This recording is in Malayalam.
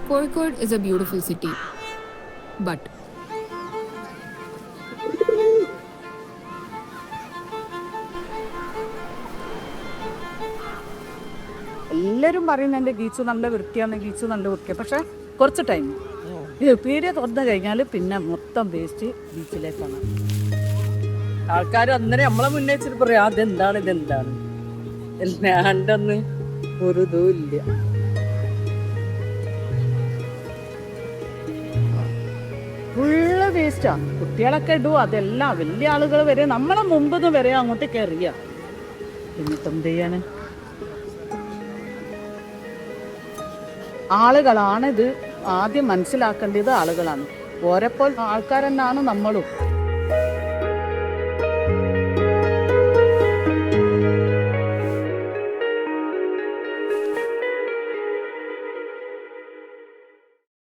Kozhikode is a beautiful city, but എല്ലാവരും പറയുന്നുണ്ട് ബീച്ച് നല്ല വൃത്തിയാണ്, ബീച്ച് നല്ല വൃത്തിയാണ്. പക്ഷെ കുറച്ച് ടൈം പീടിക തുറന്നു കഴിഞ്ഞാൽ പിന്നെ മൊത്തം വേസ്റ്റ് ബീച്ചിലേക്കാണ്. ആൾക്കാർ അന്നേരം നമ്മളെ മുന്നേ വെച്ചിട്ട് പറയാം അതെന്താണ് ഇതെന്താണ് എല്ലാണ്ടൊന്ന് ഒരു ഇതും ഇല്ല. ഫുള്ള് വേസ്റ്റാണ്. കുട്ടികളൊക്കെ ഇടും, അതെല്ലാം വലിയ ആളുകൾ വരെ നമ്മളെ മുമ്പൊന്നും വരെ അങ്ങോട്ട് കയറിയ എന്നിട്ട് എന്ത് ചെയ്യാന്. ആളുകളാണ് ഇത് ആദ്യം മനസ്സിലാക്കേണ്ടത്. ആളുകളാണ് ഓരെപ്പോൾ ആൾക്കാരെന്നാണ് നമ്മളും.